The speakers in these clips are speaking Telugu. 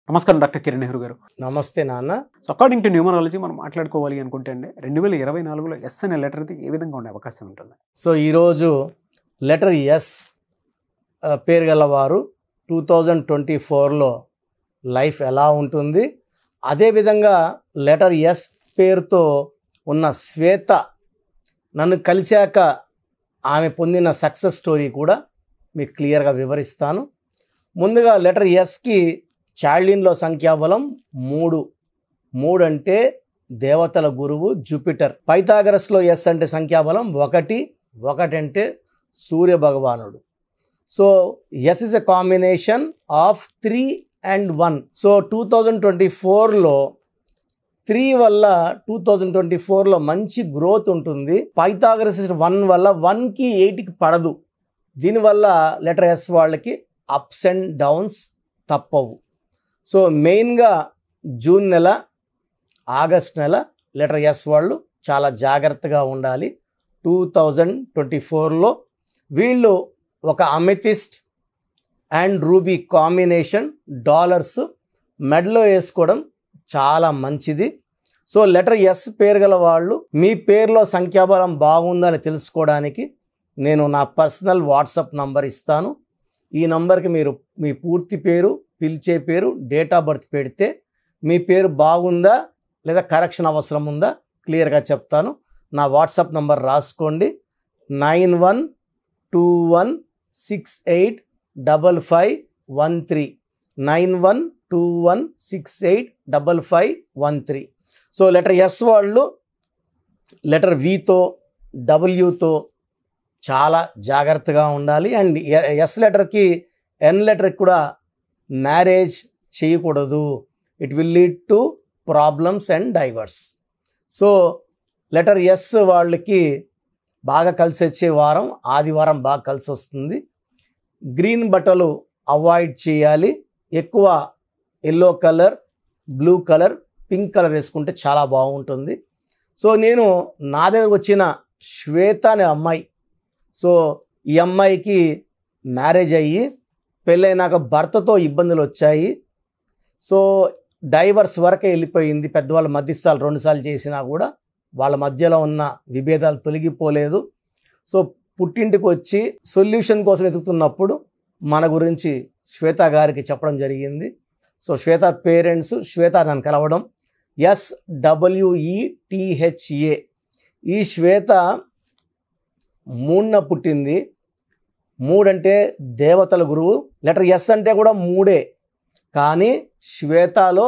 నమస్కారం డాక్టర్ కిరణ్ నెహ్రూ గారు. నమస్తే నాన్న. సో అకార్డింగ్ టు న్యూమరాలజీ మనం మాట్లాడుకోవాలి అనుకుంటే అండి 2024లో ఎస్ అనే లెటర్ అయితే ఏ విధంగా ఉండే అవకాశం ఉంటుంది? సో ఈరోజు లెటర్ ఎస్ పేరు గలవారు 2024లో లైఫ్ ఎలా ఉంటుంది, అదేవిధంగా లెటర్ ఎస్ పేరుతో ఉన్న శ్వేత నన్ను కలిశాక ఆమె పొందిన సక్సెస్ స్టోరీ కూడా మీకు క్లియర్గా వివరిస్తాను. ముందుగా లెటర్ ఎస్కి చార్లిన్లో సంఖ్యాబలం 3 అంటే దేవతల గురువు జూపిటర్. పైథాగరస్లో ఎస్ అంటే సంఖ్యాబలం 1 అంటే సూర్య భగవానుడు. So S is a combination of 3 and 1. So 2024లో 3 వల్ల 2024లో మంచి గ్రోత్ ఉంటుంది. పైథాగరస్ 1 వల్ల 1కి 8కి పడదు. దీనివల్ల లెటర్ ఎస్ వాళ్ళకి అప్స్ అండ్ డౌన్స్ తప్పవు. సో మెయిన్గా జూన్ నెల, ఆగస్ట్ నెల లెటర్ ఎస్ వాళ్ళు చాలా జాగ్రత్తగా ఉండాలి. 2024లో వీళ్ళు ఒక amethyst and ruby combination dollars మెడలో వేసుకోవడం చాలా మంచిది. సో లెటర్ ఎస్ పేరు గల వాళ్ళు మీ పేరులో సంఖ్యాబలం బాగుందని తెలుసుకోవడానికి నేను నా పర్సనల్ వాట్సాప్ నంబర్ ఇస్తాను. ఈ నంబర్కి మీరు మీ పూర్తి పేరు, పిలిచే పేరు, డేట్ ఆఫ్ బర్త్ పెడితే మీ పేరు బాగుందా లేదా కరెక్షన్ అవసరం ఉందా క్లియర్గా చెప్తాను. నా వాట్సాప్ నంబర్ రాసుకోండి. 9121685513 9121685513. సో లెటర్ ఎస్ వాళ్ళు లెటర్ వితో, డబ్ల్యూతో చాలా జాగ్రత్తగా ఉండాలి. అండ్ ఎస్ లెటర్కి, ఎన్ లెటర్కి కూడా మ్యారేజ్ చేయకూడదు. It will lead to problems and diverse. So letter S వాళ్ళకి బాగా కలిసి వచ్చే వారం ఆదివారం బాగా కలిసి వస్తుంది. గ్రీన్ బట్టలు అవాయిడ్ చేయాలి. ఎక్కువ yellow colour, blue colour, pink colour వేసుకుంటే చాలా బాగుంటుంది. సో నేను నా దగ్గరకు వచ్చిన శ్వేత అనే అమ్మాయి, సో ఈ అమ్మాయికి మ్యారేజ్ అయ్యి పెళ్ళైనాక భర్తతో ఇబ్బందులు వచ్చాయి. సో డైవర్స్ వరకే వెళ్ళిపోయింది. పెద్దవాళ్ళ మధ్యస్థాలు 2 సార్లు చేసినా కూడా వాళ్ళ మధ్యలో ఉన్న విభేదాలు తొలగిపోలేదు. సో పుట్టింటికి వచ్చి సొల్యూషన్ కోసం వెతుకుతున్నప్పుడు మన గురించి శ్వేత గారికి చెప్పడం జరిగింది. సో శ్వేత పేరెంట్స్ శ్వేత నన్ను కలవడం, SWETHA. ఈ శ్వేత 3న పుట్టింది. 3 అంటే దేవతల గురువు. లెటర్ ఎస్ అంటే కూడా 3, కానీ శ్వేతలో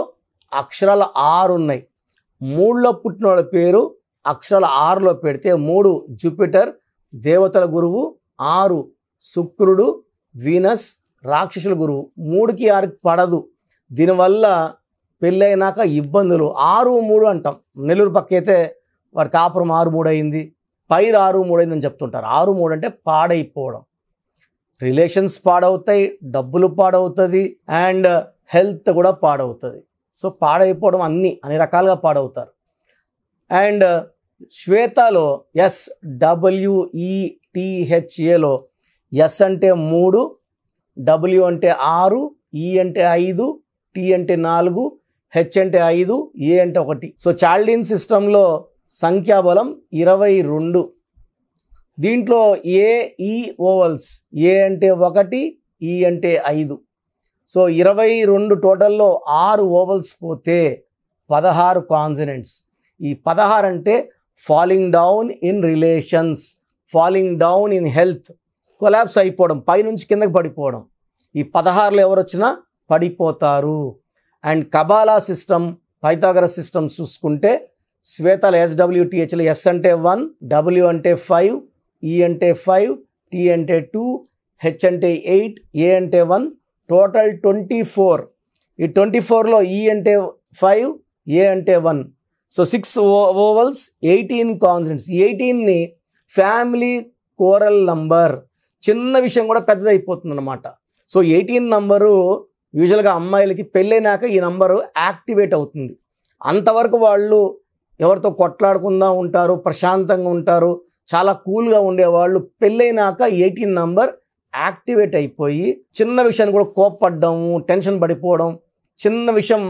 అక్షరాలు 6 ఉన్నాయి. 3లో పుట్టిన వాళ్ళ పేరు అక్షరాలు 6లో పెడితే 3 జూపిటర్ దేవతల గురువు, 6 శుక్రుడు వీనస్ రాక్షసుల గురువు. 3కి 6కి పడదు. దీనివల్ల పెళ్ళైనాక ఇబ్బందులు. 6-3 అంటాం. నెల్లూరు పక్క అయితే వాడి కాపురం 6-3 అయింది, పైరు 6-3 అయిందని చెప్తుంటారు. 6-3 అంటే పాడైపోవడం. రిలేషన్స్ పాడవుతాయి, డబ్బులు పాడవుతుంది, అండ్ హెల్త్ కూడా పాడవుతుంది. సో పాడైపోవడం అన్ని రకాలుగా పాడవుతారు. అండ్ శ్వేతలో SWETHAలో ఎస్ అంటే 3, డబ్ల్యూ అంటే 6, ఈ అంటే 5, టీ అంటే 4, హెచ్ అంటే 5, ఏ అంటే 1. సో చార్లిన్ సిస్టంలో సంఖ్యాబలం 22. దీంట్లో ఏఈ ఓవల్స్, ఏ అంటే 1, ఈ అంటే 5. సో 22 టోటల్లో 6 ఓవల్స్ పోతే 16 కాన్సనెంట్స్. ఈ 16 అంటే falling down in relations, falling down in health, collapse అయిపోవడం, పైనుంచి కిందకి పడిపోవడం. ఈ 16లో ఎవరు వచ్చినా పడిపోతారు. And Kabbalah system, Pythagoras system చూసుకుంటే శ్వేతలో SWTHలో ఎస్ అంటే 1, డబ్ల్యూ అంటే 5, ఈ అంటే 5, టీ అంటే 2, హెచ్ అంటే 8, ఏ అంటే 1, టోటల్ 24. ఈ 24లో ఈ అంటే 5, ఏ అంటే 1. So 6 vowels, 18 consonants. 18ని ఫ్యామిలీ కోరల్ నంబర్. చిన్న విషయం కూడా పెద్దదైపోతుంది అన్నమాట. సో 18 నంబరు యూజువల్గా అమ్మాయిలకి పెళ్ళైనాక ఈ నంబరు యాక్టివేట్ అవుతుంది. అంతవరకు వాళ్ళు ఎవరితో కొట్లాడకుండా ఉంటారు, ప్రశాంతంగా ఉంటారు, చాలా కూల్గా ఉండేవాళ్ళు. పెళ్ళైనాక 18 నంబర్ యాక్టివేట్ అయిపోయి చిన్న విషయాన్ని కూడా కోప్పడ్డము, టెన్షన్ పడిపోవడం, చిన్న విషయం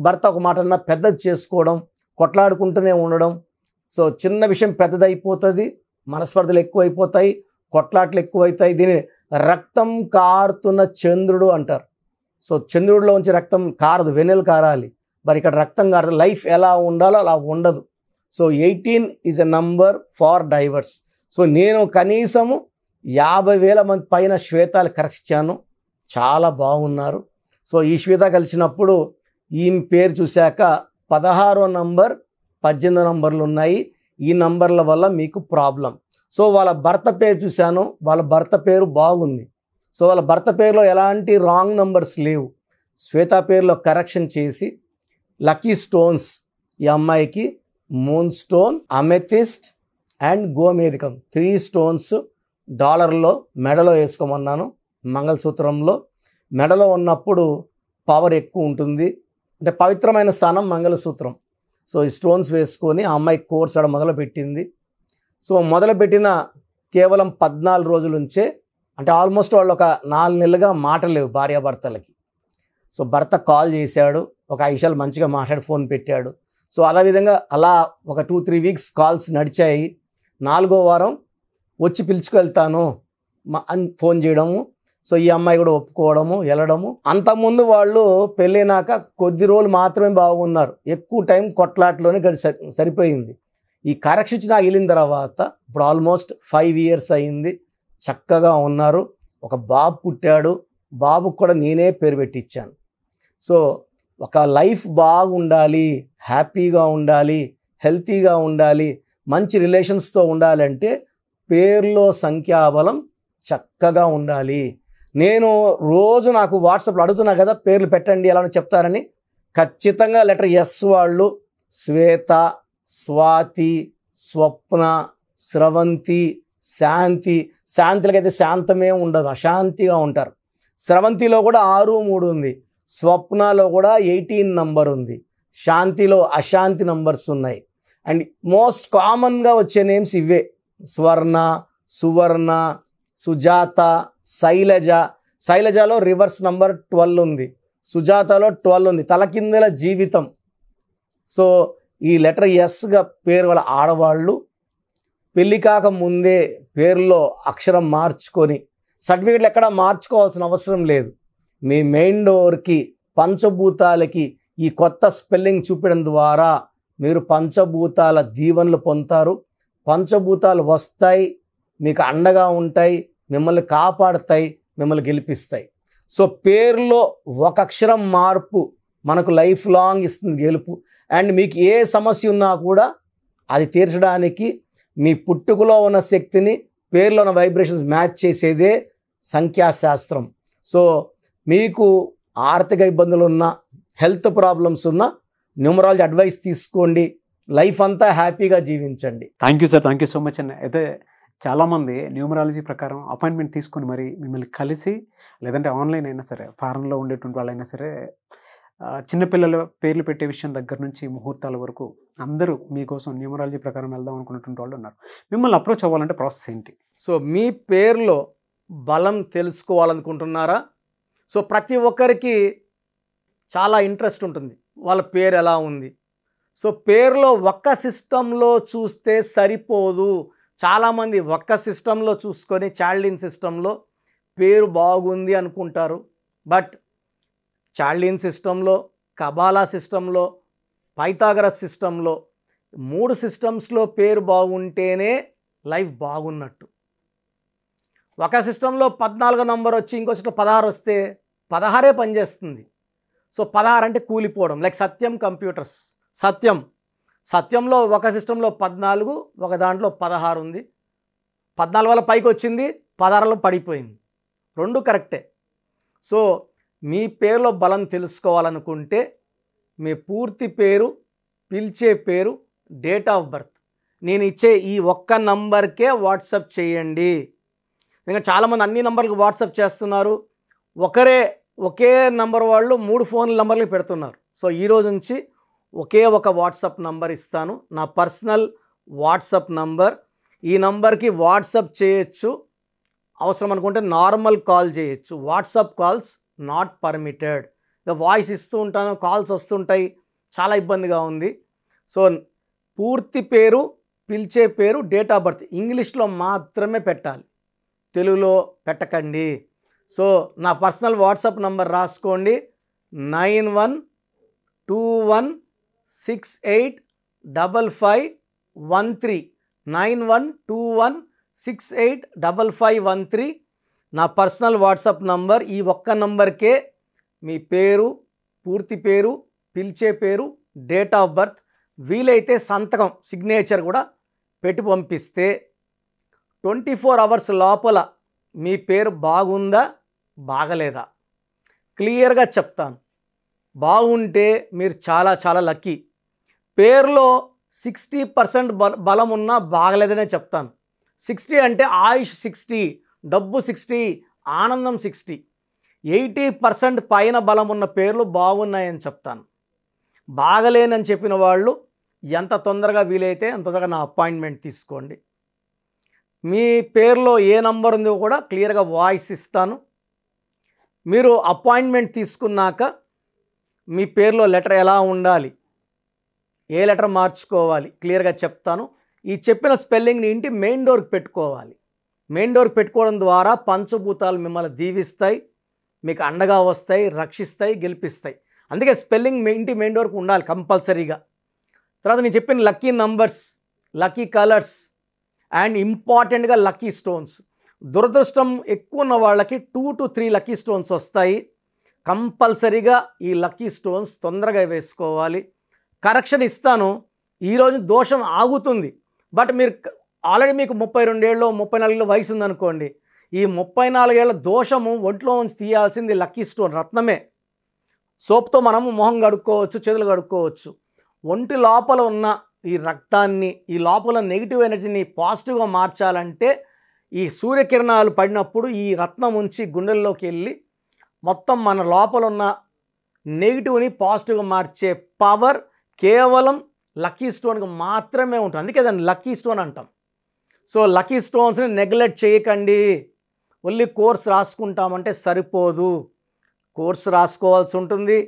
భర్త ఒక మాట అన్నా పెద్దది చేసుకోవడం, కొట్లాడుకుంటూనే ఉండడం. సో చిన్న విషయం పెద్దదైపోతుంది, మనస్పర్ధలు ఎక్కువైపోతాయి, కొట్లాట్లు ఎక్కువైతాయి. దీన్ని రక్తం కారుతున్న చంద్రుడు అంటారు. సో చంద్రుడిలోంచి రక్తం కారదు, వెన్నెలు కారాలి. మరి ఇక్కడ రక్తం కారదు. లైఫ్ ఎలా ఉండాలో అలా ఉండదు. So 18 is a number far divorce. So నేను కనీసము 50,000 మంది పైన శ్వేతాలు కరెక్ట్ చాలా బాగున్నారు. సో ఈ శ్వేత కలిసినప్పుడు ఈమె పేరు చూశాక 16వ నంబర్ 18 నంబర్లు ఉన్నాయి. ఈ నంబర్ల వల్ల మీకు ప్రాబ్లం. సో వాళ్ళ భర్త పేరు చూశాను, వాళ్ళ భర్త పేరు బాగుంది. సో వాళ్ళ భర్త పేరులో ఎలాంటి రాంగ్ నంబర్స్ లేవు. శ్వేత పేరులో కరెక్షన్ చేసి లక్కీ స్టోన్స్ ఈ అమ్మాయికి మూన్ స్టోన్, అమెథిస్ట్ అండ్ గోమేధికం 3 స్టోన్స్ డాలర్లో మెడలో వేసుకోమన్నాను. మంగళసూత్రంలో మెడలో ఉన్నప్పుడు పవర్ ఎక్కువ ఉంటుంది. అంటే పవిత్రమైన స్థానం మంగళసూత్రం. సో ఈ స్టోన్స్ వేసుకొని ఆ అమ్మాయి కోర్స్ ఆడ మొదలుపెట్టింది. సో మొదలుపెట్టిన కేవలం 14 రోజుల నుంచే, అంటే ఆల్మోస్ట్ వాళ్ళు ఒక 4 నెలలుగా మాటలేవు భార్యాభర్తలకి. సో భర్త కాల్ చేశాడు, ఒక 5 నిమిషాలు మంచిగా మాట్లాడి ఫోన్ పెట్టాడు. సో అదేవిధంగా అలా ఒక 2-3 వీక్స్ కాల్స్ నడిచాయి. 4వ వారం వచ్చి పిలుచుకెళ్తాను అని ఫోన్ చేయడము. సో ఈ అమ్మాయి కూడా ఒప్పుకోవడము, వెళ్ళడము. అంతకుముందు వాళ్ళు పెళ్ళైనాక కొద్ది రోజులు మాత్రమే బాగున్నారు, ఎక్కువ టైం కొట్లాట్లోనే సరిపోయింది. ఈ కరెక్షన్ నాకు వెళ్ళిన తర్వాత ఇప్పుడు ఆల్మోస్ట్ 5 ఇయర్స్ అయింది, చక్కగా ఉన్నారు. ఒక బాబు పుట్టాడు, బాబుకు కూడా నేనే పేరు పెట్టించాను. సో ఒక లైఫ్ బాగుండాలి, హ్యాపీగా ఉండాలి, హెల్తీగా ఉండాలి, మంచి రిలేషన్స్తో ఉండాలంటే పేర్లో సంఖ్యాబలం చక్కగా ఉండాలి. నేను రోజు నాకు వాట్సాప్లో అడుగుతున్నా కదా పేర్లు పెట్టండి ఎలా చెప్తారని. ఖచ్చితంగా లెటర్ ఎస్ వాళ్ళు శ్వేత, స్వాతి, స్వప్న, స్రవంతి, శాంతి. శాంతిలకైతే శాంతమే ఉండదు, అశాంతిగా ఉంటారు. స్రవంతిలో కూడా 6-3 ఉంది, స్వప్నలో కూడా 18 నంబర్ ఉంది, శాంతిలో అశాంతి నంబర్స్ ఉన్నాయి. అండ్ మోస్ట్ కామన్గా వచ్చే నేమ్స్ ఇవే: స్వర్ణ, సువర్ణ, సుజాత, శైలజ. శైలజలో రివర్స్ నంబర్ 12 ఉంది, సుజాతలో 12 ఉంది, తలకిందుల జీవితం. సో ఈ లెటర్ ఎస్గా పేరు వాళ్ళ ఆడవాళ్ళు పెళ్ళి కాక ముందే పేరులో అక్షరం మార్చుకొని, సర్టిఫికెట్లు ఎక్కడా మార్చుకోవాల్సిన అవసరం లేదు. మీ మెయిన్ డోర్కి పంచభూతాలకి ఈ కొత్త స్పెల్లింగ్ చూపడం ద్వారా మీరు పంచభూతాల దీవెనలు పొందుతారు. పంచభూతాలు వస్తాయి, మీకు అండగా ఉంటాయి, మిమ్మల్ని కాపాడుతాయి, మిమ్మల్ని గెలిపిస్తాయి. సో పేరులో ఒక అక్షరం మార్పు మనకు లైఫ్ లాంగ్ ఇస్తుంది గెలుపు. అండ్ మీకు ఏ సమస్య ఉన్నా కూడా అది తీర్చడానికి మీ పుట్టుకలో ఉన్న శక్తిని పేరులో ఉన్న వైబ్రేషన్స్ మ్యాచ్ చేసేదే సంఖ్యాశాస్త్రం. సో మీకు ఆర్థిక ఇబ్బందులు ఉన్నా, హెల్త్ ప్రాబ్లమ్స్ ఉన్నా న్యూమరాలజీ అడ్వైస్ తీసుకోండి, లైఫ్ అంతా హ్యాపీగా జీవించండి. Thank you sir, thank you so much అన్న. అయితే చాలామంది న్యూమరాలజీ ప్రకారం అపాయింట్మెంట్ తీసుకొని మరి మిమ్మల్ని కలిసి, లేదంటే ఆన్లైన్ అయినా సరే, ఫారెన్లో ఉండేటువంటి వాళ్ళైనా సరే, చిన్నపిల్లల పేర్లు పెట్టే విషయం దగ్గర నుంచి ముహూర్తాల వరకు అందరూ మీకోసం న్యూమరాలజీ ప్రకారం వెళ్దాం అనుకున్నటువంటి వాళ్ళు ఉన్నారు. మిమ్మల్ని అప్రోచ్ అవ్వాలంటే ప్రాసెస్ ఏంటి? సో మీ పేరులో బలం తెలుసుకోవాలనుకుంటున్నారా? సో ప్రతి ఒక్కరికి చాలా ఇంట్రెస్ట్ ఉంటుంది, వాళ్ళ పేరు ఎలా ఉంది. సో పేరులో ఒక్క సిస్టంలో చూస్తే సరిపోదు. చాలామంది ఒక్క సిస్టంలో చూసుకొని చాల్డిన్ సిస్టంలో పేరు బాగుంది అనుకుంటారు. బట్ చాల్డిన్ సిస్టంలో, కబాలా సిస్టంలో, పైథాగరస్ సిస్టంలో 3 సిస్టమ్స్లో పేరు బాగుంటేనే లైఫ్ బాగున్నట్టు. ఒక సిస్టంలో 14 నంబర్ వచ్చి ఇంకో సిస్టంలో 16 వస్తే 16 పనిచేస్తుంది. సో 16 అంటే కూలిపోవడం. లైక్ సత్యం కంప్యూటర్స్, సత్యంలో ఒక సిస్టంలో 14, ఒక దాంట్లో 16 ఉంది. 14 వల్ల పైకి వచ్చింది, 16లో పడిపోయింది. 2 కరెక్టే. సో మీ పేరులో బలం తెలుసుకోవాలనుకుంటే మీ పూర్తి పేరు, పిలిచే పేరు, డేట్ ఆఫ్ బర్త్ నేను ఇచ్చే ఈ ఒక్క నంబర్కే వాట్సాప్ చేయండి. ఇంకా చాలామంది అన్ని నంబర్లకు వాట్సాప్ చేస్తున్నారు. ఒకే నంబర్ వాళ్ళు 3 ఫోన్ నంబర్లు పెడుతున్నారు. సో ఈరోజు నుంచి ఒకే ఒక వాట్సాప్ నంబర్ ఇస్తాను, నా పర్సనల్ వాట్సాప్ నంబర్. ఈ నంబర్కి వాట్సాప్ చేయొచ్చు, అవసరం అనుకుంటే నార్మల్ కాల్ చేయొచ్చు. WhatsApp calls not permitted. Voice ఇస్తూ ఉంటాను, కాల్స్ వస్తుంటాయి, చాలా ఇబ్బందిగా ఉంది. సో పూర్తి పేరు, పిలిచే పేరు, డేట్ ఆఫ్ బర్త్ ఇంగ్లీష్లో మాత్రమే పెట్టాలి, తెలుగులో పెట్టకండి. సో నా పర్సనల్ వాట్సాప్ నంబర్ రాసుకోండి, 9121685513, 9121685513 నా పర్సనల్ వాట్సాప్ నంబర్. ఈ ఒక్క నంబర్కే మీ పేరు, పూర్తి పేరు, పిలిచే పేరు, డేట్ ఆఫ్ బర్త్, వీలైతే సంతకం, సిగ్నేచర్ కూడా పెట్టి పంపిస్తే 24 అవర్స్ లోపల మీ పేరు బాగుందా బాగలేదా క్లియర్గా చెప్తాను. బాగుంటే మీరు చాలా చాలా లక్కీ. పేరులో 60% బలం ఉన్నా బాగలేదనే చెప్తాను. 60 అంటే ఆయుష్ 60, డబ్బు 60, ఆనందం 60. 80% పైన బలం ఉన్న పేర్లు బాగున్నాయని చెప్తాను. బాగలేనని చెప్పిన వాళ్ళు ఎంత తొందరగా వీలైతే అంత తొందరగా నా అపాయింట్మెంట్ తీసుకోండి. మీ పేరులో ఏ నంబర్ ఉందో కూడా క్లియర్గా వాయిస్ ఇస్తాను. మీరు అపాయింట్మెంట్ తీసుకున్నాక మీ పేరులో లెటర్ ఎలా ఉండాలి, ఏ లెటర్ మార్చుకోవాలి క్లియర్గా చెప్తాను. ఈ చెప్పిన స్పెల్లింగ్ని ఇంటి మెయిన్ డోర్కి పెట్టుకోవాలి. మెయిన్ డోర్కి పెట్టుకోవడం ద్వారా పంచభూతాలు మిమ్మల్ని దీవిస్తాయి, మీకు అండగా వస్తాయి, రక్షిస్తాయి, గెలిపిస్తాయి. అందుకే స్పెల్లింగ్ ఇంటి మెయిన్ డోర్కి ఉండాలి కంపల్సరీగా. తర్వాత నేను చెప్పిన lucky numbers, lucky colours and ఇంపార్టెంట్గా లక్కీ స్టోన్స్. దురదృష్టం ఎక్కువ ఉన్న వాళ్ళకి 2 to 3 లక్కీ స్టోన్స్ వస్తాయి. కంపల్సరీగా ఈ లక్కీ స్టోన్స్ తొందరగా వేసుకోవాలి. కరెక్షన్ ఇస్తాను, ఈరోజు దోషం ఆగుతుంది. బట్ మీరు ఆల్రెడీ మీకు 32 ఏళ్ళు 34 ఏళ్ళ వయసు ఉందనుకోండి, ఈ 34 ఏళ్ళ దోషము ఒంట్లో నుంచి తీయాల్సింది లక్కీ స్టోన్ రత్నమే. సోప్తో మనము మొహం కడుక్కోవచ్చు, చేతులు కడుక్కోవచ్చు. ఒంటి లోపల ఉన్న ఈ రక్తాన్ని, ఈ లోపల నెగిటివ్ ఎనర్జీని పాజిటివ్గా మార్చాలంటే ఈ సూర్యకిరణాలు పడినప్పుడు ఈ రత్నం ఉంచి గుండెల్లోకి వెళ్ళి మొత్తం మన లోపల ఉన్న నెగిటివ్ని పాజిటివ్గా మార్చే పవర్ కేవలం లక్కీ స్టోన్కి మాత్రమే ఉంటుంది. అందుకే దాన్ని లక్కీ స్టోన్ అంటాం. సో లక్కీ స్టోన్స్ని నెగ్లెక్ట్ చేయకండి. ఓన్లీ కోర్స్ రాసుకుంటామంటే సరిపోదు, కోర్స్ రాసుకోవాల్సి ఉంటుంది.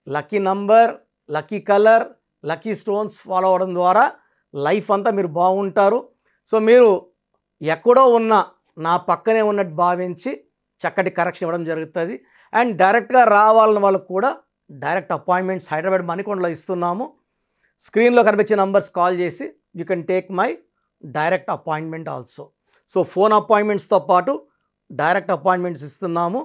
Lucky number, lucky colour, lucky stones follow అవ్వడం ద్వారా లైఫ్ అంతా మీరు బాగుంటారు. సో మీరు ఎక్కడో ఉన్న నా పక్కనే ఉన్నట్టు భావించి చక్కటి కరెక్షన్ ఇవ్వడం జరుగుతుంది. అండ్ డైరెక్ట్గా రావాలని వాళ్ళకు కూడా డైరెక్ట్ అపాయింట్మెంట్స్ హైదరాబాద్ మణికొండలో ఇస్తున్నాము. స్క్రీన్లో కనిపించే నంబర్స్ కాల్ చేసి you can take my direct appointment also. So phone అపాయింట్మెంట్స్తో పాటు డైరెక్ట్ అపాయింట్మెంట్స్ ఇస్తున్నాము.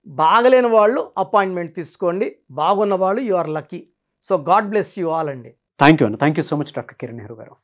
బాగలేని వాళ్ళు అపాయింట్మెంట్ తీసుకోండి, బాగున్న వాళ్ళు you are lucky. So God bless you all అండి. Thank you so much doctor Kiran Nehru గారు.